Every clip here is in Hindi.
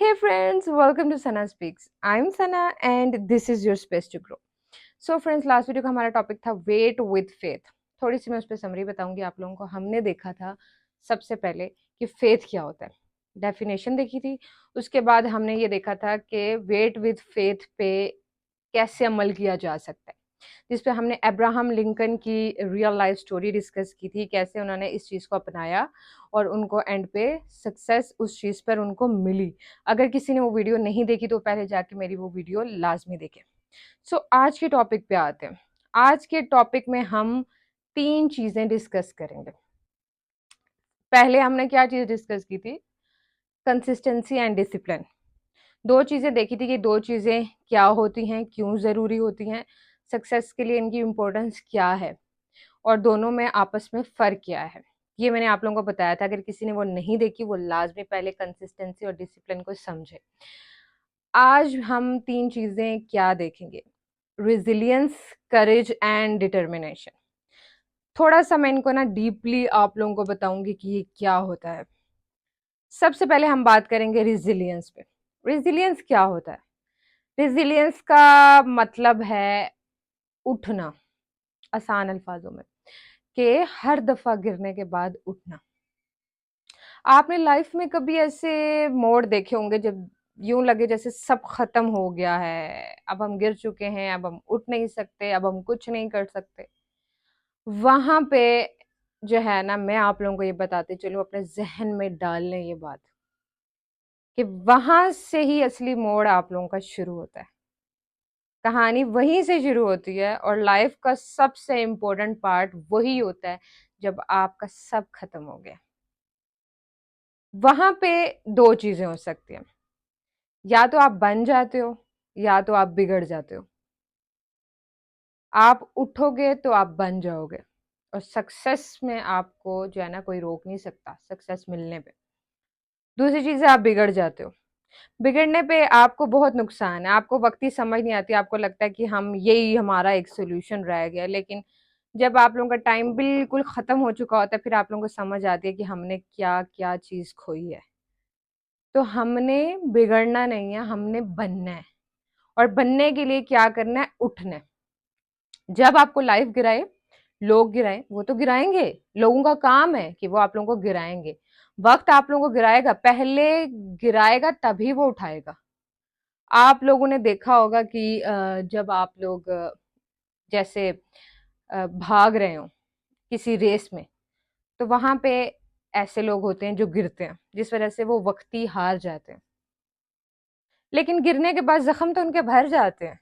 Hey friends, welcome to Sana Speaks. I'm Sana and this is your space to grow. So friends, last video का हमारा टॉपिक था वेट विद फेथ. थोड़ी सी मैं उस पर समरी बताऊंगी आप लोगों को. हमने देखा था सबसे पहले कि फेथ क्या होता है, डेफिनेशन देखी थी. उसके बाद हमने ये देखा था कि वेट विद फेथ पे कैसे अमल किया जा सकता है, जिस पे हमने अब्राहम लिंकन की रियल लाइफ स्टोरी डिस्कस की थी, कैसे उन्होंने इस चीज़ को अपनाया और उनको एंड पे सक्सेस उस चीज़ पर उनको मिली. अगर किसी ने वो वीडियो नहीं देखी तो पहले जाके मेरी वो वीडियो लाजमी देखें. सो आज के टॉपिक पे आते हैं. आज के टॉपिक में हम 3 चीज़ें डिस्कस करेंगे. पहले हमने क्या चीज़ डिस्कस की थी? Consistency and discipline. 2 चीज़ें देखी थी कि 2 चीज़ें क्या होती हैं, क्यों ज़रूरी होती हैं, सक्सेस के लिए इनकी इम्पोर्टेंस क्या है और दोनों में आपस में फ़र्क क्या है. ये मैंने आप लोगों को बताया था. अगर किसी ने वो नहीं देखी, वो लाज़मी पहले कंसिस्टेंसी और डिसिप्लिन को समझे. आज हम 3 चीज़ें क्या देखेंगे? Resilience, courage and determination. थोड़ा-सा मैं इनको ना डीपली आप लोगों को बताऊँगी कि ये क्या होता है. सबसे पहले हम बात करेंगे रेज़िलियंस पे. रेज़िलियंस क्या होता है? रेज़िलियंस का मतलब है उठना, आसान अल्फाजों में, कि हर दफ़ा गिरने के बाद उठना. आपने लाइफ में कभी ऐसे मोड़ देखे होंगे जब यूं लगे जैसे सब खत्म हो गया है, अब हम गिर चुके हैं, अब हम उठ नहीं सकते, अब हम कुछ नहीं कर सकते. वहां पे जो है ना, मैं आप लोगों को ये बताती चलूं, अपने जहन में डाल लें ये बात कि वहां से ही असली मोड़ आप लोगों का शुरू होता है. कहानी वहीं से शुरू होती है और लाइफ का सबसे इम्पोर्टेंट पार्ट वही होता है जब आपका सब खत्म हो गया. वहां पे 2 चीजें हो सकती हैं. या तो आप बन जाते हो या तो आप बिगड़ जाते हो. आप उठोगे तो आप बन जाओगे और सक्सेस में आपको जो है ना कोई रोक नहीं सकता सक्सेस मिलने पे. दूसरी चीज है आप बिगड़ जाते हो. बिगड़ने पे आपको बहुत नुकसान है, आपको वक्त ही समझ नहीं आती, आपको लगता है कि हम यही हमारा एक सोल्यूशन रह गया. लेकिन जब आप लोगों का टाइम बिल्कुल खत्म हो चुका होता है, फिर आप लोगों को समझ आती है कि हमने क्या क्या चीज खोई है. तो हमने बिगड़ना नहीं है, हमने बनना है. और बनने के लिए क्या करना है? उठना है. जब आपको लाइफ गिराए, लोग गिराए, वो तो गिराएंगे. लोगों का काम है कि वो आप लोगों को गिराएंगे. वक्त आप लोगों को गिराएगा, पहले गिराएगा तभी वो उठाएगा. आप लोगों ने देखा होगा कि जब आप लोग जैसे भाग रहे हो किसी रेस में, तो वहां पे ऐसे लोग होते हैं जो गिरते हैं, जिस वजह से वो वक्ती हार जाते हैं. लेकिन गिरने के बाद जख्म तो उनके भर जाते हैं,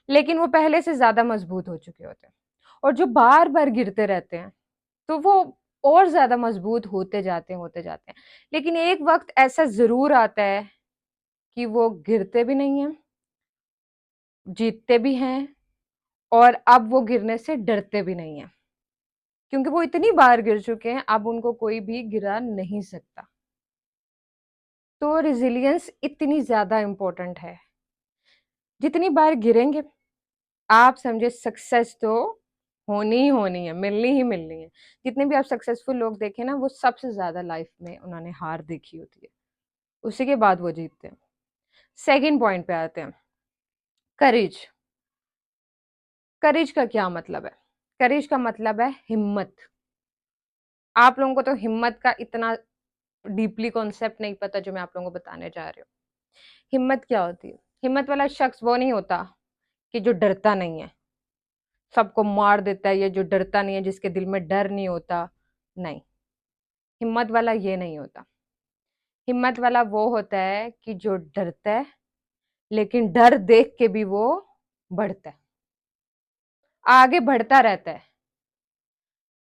लेकिन वो पहले से ज्यादा मजबूत हो चुके होते हैं. और जो बार बार गिरते रहते हैं, तो वो और ज्यादा मजबूत होते जाते हैं. लेकिन एक वक्त ऐसा जरूर आता है कि वो गिरते भी नहीं है, जीतते भी हैं, और अब वो गिरने से डरते भी नहीं है, क्योंकि वो इतनी बार गिर चुके हैं, अब उनको कोई भी गिरा नहीं सकता. तो रेजिलियंस इतनी ज्यादा इंपॉर्टेंट है. जितनी बार गिरेंगे, आप समझे सक्सेस तो होनी ही होनी है, मिलनी ही मिलनी है. जितने भी आप सक्सेसफुल लोग देखे ना, वो सबसे ज्यादा लाइफ में उन्होंने हार देखी होती है, उसी के बाद वो जीतते हैं. सेकंड पॉइंट पे आते हैं, करेज. करेज का क्या मतलब है? करेज का मतलब है हिम्मत. आप लोगों को तो हिम्मत का इतना डीपली कॉन्सेप्ट नहीं पता जो मैं आप लोगों को बताने जा रही हूँ. हिम्मत क्या होती है? हिम्मत वाला शख्स वो नहीं होता कि जो डरता नहीं है, सबको मार देता है, या जो डरता नहीं है, जिसके दिल में डर नहीं होता. नहीं, हिम्मत वाला ये नहीं होता. हिम्मत वाला वो होता है कि जो डरता है, लेकिन डर देख के भी वो बढ़ता है, आगे बढ़ता रहता है.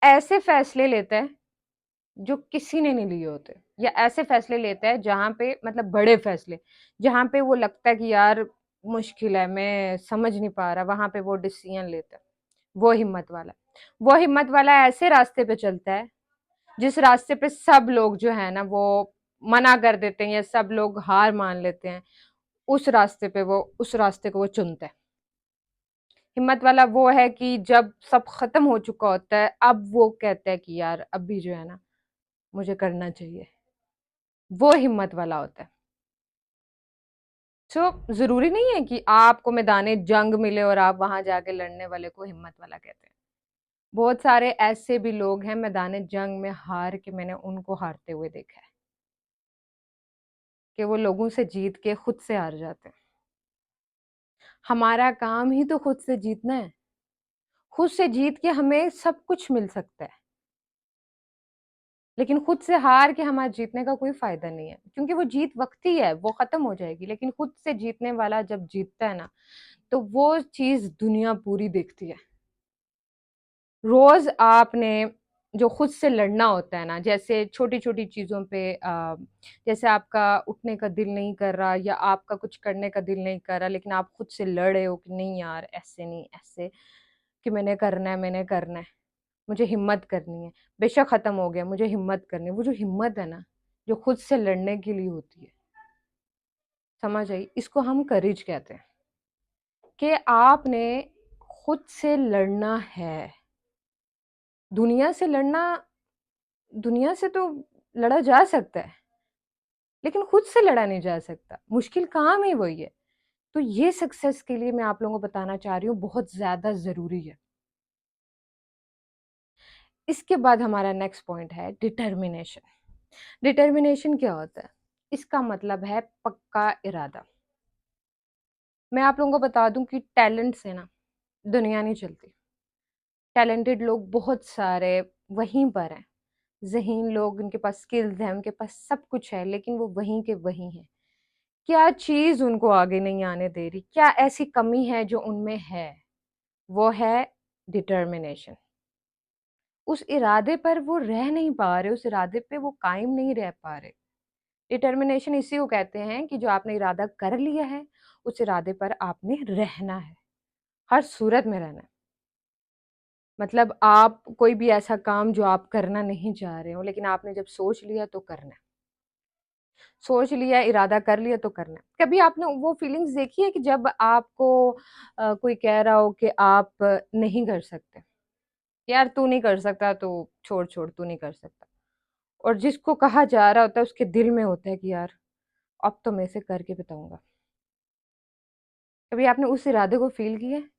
ऐसे फैसले लेता है जो किसी ने नहीं लिए होते, या ऐसे फैसले लेता है जहां पे, मतलब बड़े फैसले, जहां पे वो लगता है कि यार मुश्किल है, मैं समझ नहीं पा रहा, वहां पे वो डिसीजन लेता है. वो हिम्मत वाला. वो हिम्मत वाला ऐसे रास्ते पे चलता है जिस रास्ते पे सब लोग जो है ना वो मना कर देते हैं, या सब लोग हार मान लेते हैं. उस रास्ते को वो चुनता है. हिम्मत वाला वो है कि जब सब खत्म हो चुका होता है, अब वो कहता है कि यार अब भी जो है ना मुझे करना चाहिए. वो हिम्मत वाला होता है. सो जरूरी नहीं है कि आपको मैदाने जंग मिले और आप वहां जाके लड़ने वाले को हिम्मत वाला कहते हैं। बहुत सारे ऐसे भी लोग हैं मैदाने जंग में हार के, मैंने उनको हारते हुए देखा है कि वो लोगों से जीत के खुद से हार जाते हैं। हमारा काम ही तो खुद से जीतना है। खुद से जीत के हमें सब कुछ मिल सकता है, लेकिन खुद से हार के हमारे जीतने का कोई फायदा नहीं है, क्योंकि वो जीत वक्ती है, वो खत्म हो जाएगी। लेकिन खुद से जीतने वाला जब जीतता है ना, तो वो चीज दुनिया पूरी देखती है। रोज आपने जो खुद से लड़ना होता है ना, जैसे छोटी छोटी चीजों पे जैसे आपका उठने का दिल नहीं कर रहा या आपका कुछ करने का दिल नहीं कर रहा, लेकिन आप खुद से लड़ रहे हो कि नहीं यार ऐसे नहीं, ऐसे कि मैंने करना है, मैंने करना है, मुझे हिम्मत करनी है। बेशक खत्म हो गया, मुझे हिम्मत करनी है। वो जो हिम्मत है ना, जो खुद से लड़ने के लिए होती है, समझ आई, इसको हम करेज कहते हैं। कि आपने खुद से लड़ना है। दुनिया से लड़ना, दुनिया से तो लड़ा जा सकता है, लेकिन खुद से लड़ा नहीं जा सकता। मुश्किल काम ही वही है। तो ये सक्सेस के लिए मैं आप लोगों को बताना चाह रही हूँ, बहुत ज्यादा जरूरी है। इसके बाद हमारा नेक्स्ट पॉइंट है डिटर्मिनेशन। डिटर्मिनेशन क्या होता है? इसका मतलब है पक्का इरादा। मैं आप लोगों को बता दूं कि टैलेंट से ना दुनिया नहीं चलती। टैलेंटेड लोग बहुत सारे वहीं पर हैं, ज़हीन लोग, उनके पास स्किल्स हैं, उनके पास सब कुछ है, लेकिन वो वहीं के वहीं हैं। क्या चीज उनको आगे नहीं आने दे रही? क्या ऐसी कमी है जो उनमें है? वो है डिटर्मिनेशन। उस इरादे पर वो रह नहीं पा रहे, उस इरादे पे वो कायम नहीं रह पा रहे। डिटर्मिनेशन इसी को कहते हैं कि जो आपने इरादा कर लिया है, उस इरादे पर आपने रहना है, हर सूरत में रहना है। मतलब आप कोई भी ऐसा काम जो आप करना नहीं चाह रहे हो, लेकिन आपने जब सोच लिया तो करना है। सोच लिया, इरादा कर लिया तो करना है। कभी आपने वो फीलिंग्स देखी है कि जब आपको कोई कह रहा हो कि आप नहीं कर सकते, यार तू नहीं कर सकता तो छोड़ छोड़, तू नहीं कर सकता, और जिसको कहा जा रहा होता है उसके दिल में होता है कि यार अब तो मैं इसे करके बताऊंगा। कभी आपने उस इरादे को फील किया है?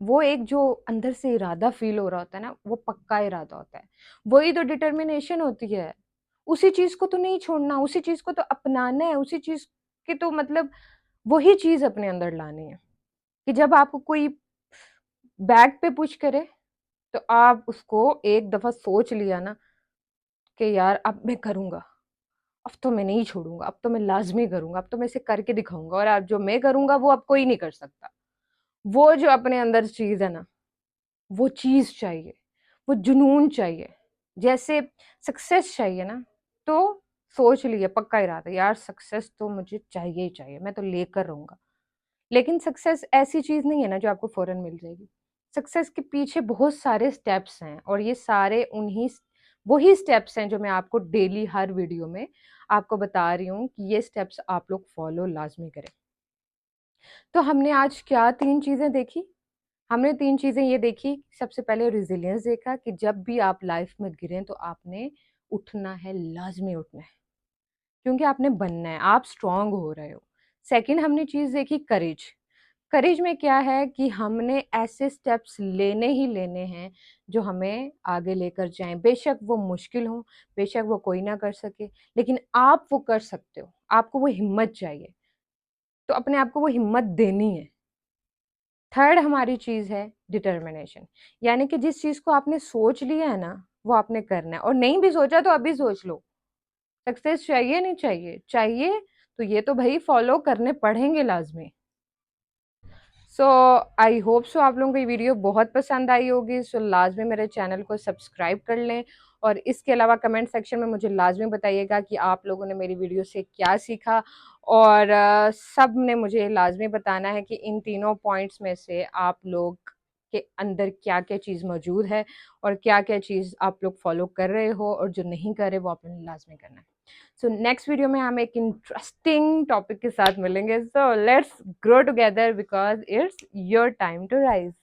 वो एक जो अंदर से इरादा फील हो रहा होता है ना, वो पक्का इरादा होता है। वही तो डिटर्मिनेशन होती है। उसी चीज को तो नहीं छोड़ना, उसी चीज को तो अपनाना है, उसी चीज की तो मतलब वही चीज अपने अंदर लानी है। कि जब आपको कोई बैक पे पुश करे, तो आप उसको एक दफा सोच लिया ना कि यार अब मैं करूंगा, अब तो मैं नहीं छोड़ूंगा, अब तो मैं लाजमी करूंगा, अब तो मैं इसे करके दिखाऊंगा, और अब जो मैं करूंगा वो अब कोई नहीं कर सकता। वो जो अपने अंदर चीज है ना, वो चीज चाहिए, वो जुनून चाहिए। जैसे सक्सेस चाहिए ना, तो सोच लिया पक्का इरादा, यार सक्सेस तो मुझे चाहिए ही चाहिए, मैं तो लेकर रहूंगा। लेकिन सक्सेस ऐसी चीज नहीं है ना जो आपको फौरन मिल जाएगी। सक्सेस के पीछे बहुत सारे स्टेप्स हैं, और ये सारे उन्हीं वही स्टेप्स हैं जो मैं आपको डेली हर वीडियो में आपको बता रही हूँ कि ये स्टेप्स आप लोग फॉलो लाजमी करें। तो हमने आज क्या तीन चीजें देखी? हमने तीन चीजें ये देखी। सबसे पहले रिजिलियंस देखा कि जब भी आप लाइफ में गिरे तो आपने उठना है, लाजमी उठना है, क्योंकि आपने बनना है, आप स्ट्रांग हो रहे हो। सेकंड हमने चीज देखी करेज। करेज में क्या है कि हमने ऐसे स्टेप्स लेने ही लेने हैं जो हमें आगे लेकर जाएं, बेशक वो मुश्किल हो, बेशक वो कोई ना कर सके, लेकिन आप वो कर सकते हो। आपको वो हिम्मत चाहिए, तो अपने आप को वो हिम्मत देनी है। थर्ड हमारी चीज है डिटर्मिनेशन, यानी कि जिस चीज को आपने सोच लिया है ना, वो आपने करना है, और नहीं भी सोचा तो अभी सोच लो। सक्सेस चाहिए नहीं चाहिए? चाहिए। तो ये तो भाई फॉलो करने पड़ेंगे लाजमी। सो आई होप सो आप लोगों को ये वीडियो बहुत पसंद आई होगी। सो लाजमी मेरे चैनल को सब्सक्राइब कर लें, और इसके अलावा कमेंट सेक्शन में मुझे लाजमी बताइएगा कि आप लोगों ने मेरी वीडियो से क्या सीखा। और सब ने मुझे लाजमी बताना है कि इन तीनों पॉइंट्स में से आप लोग के अंदर क्या क्या चीज़ मौजूद है, और क्या क्या चीज़ आप लोग फॉलो कर रहे हो, और जो नहीं कर रहे वो आपने लाजमी करना है। सो नेक्स्ट वीडियो में हम एक इंटरेस्टिंग टॉपिक के साथ मिलेंगे। So let's grow together because it's your time to rise.